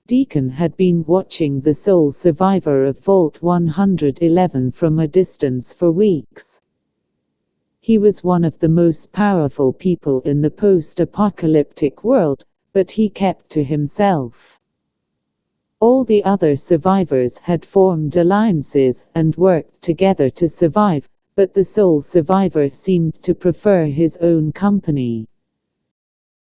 Deacon had been watching the sole survivor of Vault 111 from a distance for weeks. He was one of the most powerful people in the post-apocalyptic world, but he kept to himself. All the other survivors had formed alliances and worked together to survive, but the sole survivor seemed to prefer his own company.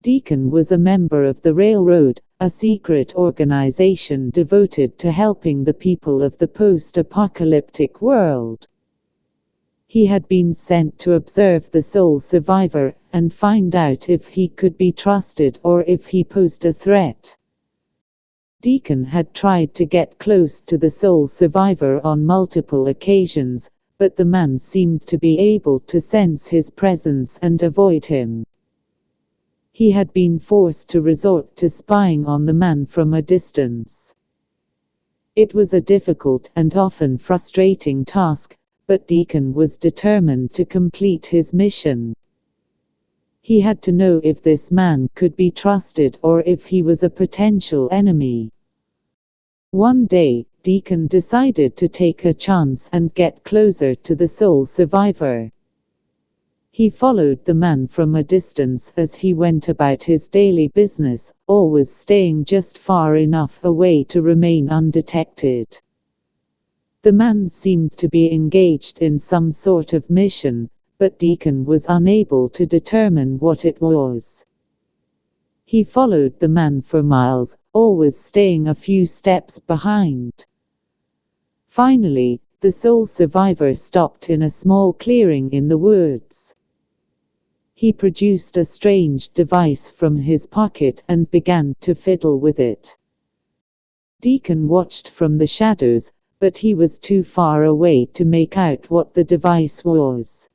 Deacon was a member of the Railroad, a secret organization devoted to helping the people of the post-apocalyptic world. He had been sent to observe the sole survivor and find out if he could be trusted or if he posed a threat. Deacon had tried to get close to the sole survivor on multiple occasions, but the man seemed to be able to sense his presence and avoid him. He had been forced to resort to spying on the man from a distance. It was a difficult and often frustrating task, but Deacon was determined to complete his mission. He had to know if this man could be trusted or if he was a potential enemy. One day, Deacon decided to take a chance and get closer to the sole survivor. He followed the man from a distance as he went about his daily business, always staying just far enough away to remain undetected. The man seemed to be engaged in some sort of mission, but Deacon was unable to determine what it was. He followed the man for miles, always staying a few steps behind. Finally, the sole survivor stopped in a small clearing in the woods. He produced a strange device from his pocket and began to fiddle with it. Deacon watched from the shadows, but he was too far away to make out what the device was.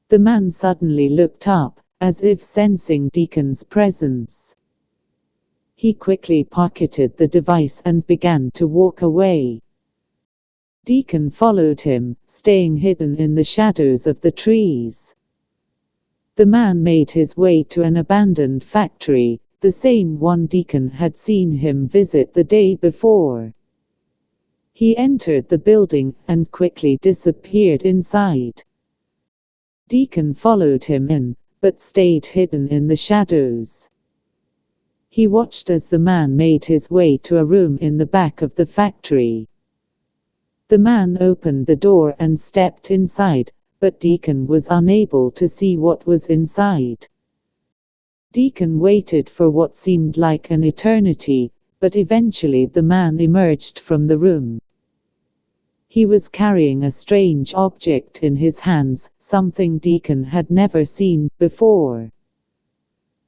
The man suddenly looked up, as if sensing Deacon's presence. He quickly pocketed the device and began to walk away. Deacon followed him, staying hidden in the shadows of the trees. The man made his way to an abandoned factory, the same one Deacon had seen him visit the day before. He entered the building and quickly disappeared inside. Deacon followed him in, but stayed hidden in the shadows. He watched as the man made his way to a room in the back of the factory. The man opened the door and stepped inside, but Deacon was unable to see what was inside. Deacon waited for what seemed like an eternity, but eventually the man emerged from the room. He was carrying a strange object in his hands, something Deacon had never seen before.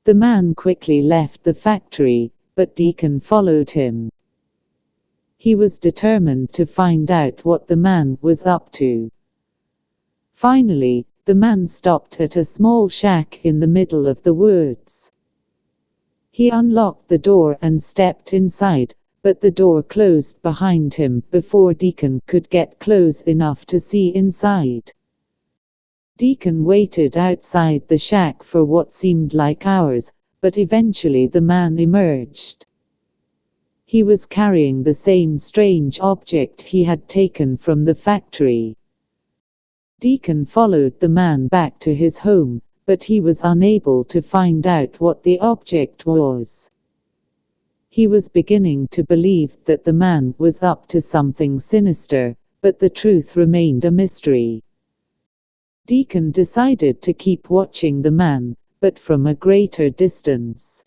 The man quickly left the factory, but Deacon followed him. He was determined to find out what the man was up to. Finally, the man stopped at a small shack in the middle of the woods. He unlocked the door and stepped inside, but the door closed behind him before Deacon could get close enough to see inside. Deacon waited outside the shack for what seemed like hours, but eventually the man emerged. He was carrying the same strange object he had taken from the factory. Deacon followed the man back to his home, but he was unable to find out what the object was. He was beginning to believe that the man was up to something sinister, but the truth remained a mystery. Deacon decided to keep watching the man, but from a greater distance.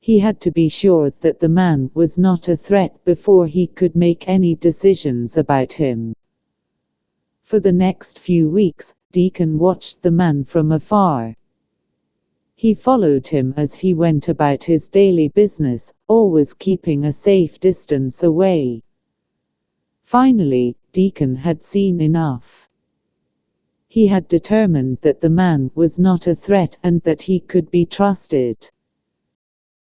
He had to be sure that the man was not a threat before he could make any decisions about him. For the next few weeks, Deacon watched the man from afar. He followed him as he went about his daily business, always keeping a safe distance away. Finally, Deacon had seen enough. He had determined that the man was not a threat and that he could be trusted.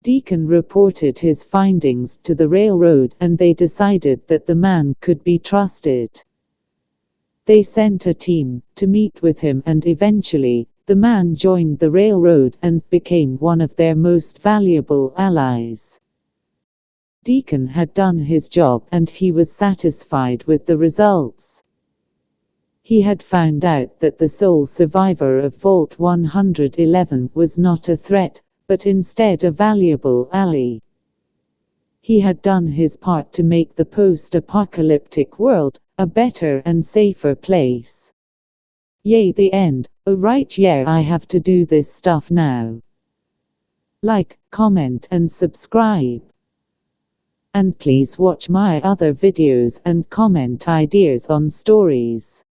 Deacon reported his findings to the railroad and they decided that the man could be trusted. They sent a team to meet with him and eventually, the man joined the railroad and became one of their most valuable allies. Deacon had done his job and he was satisfied with the results. He had found out that the sole survivor of Vault 111 was not a threat, but instead a valuable ally. He had done his part to make the post-apocalyptic world a better and safer place. Yay, the end. Oh right, yeah, I have to do this stuff now. Like, comment and subscribe. And please watch my other videos and comment ideas on stories.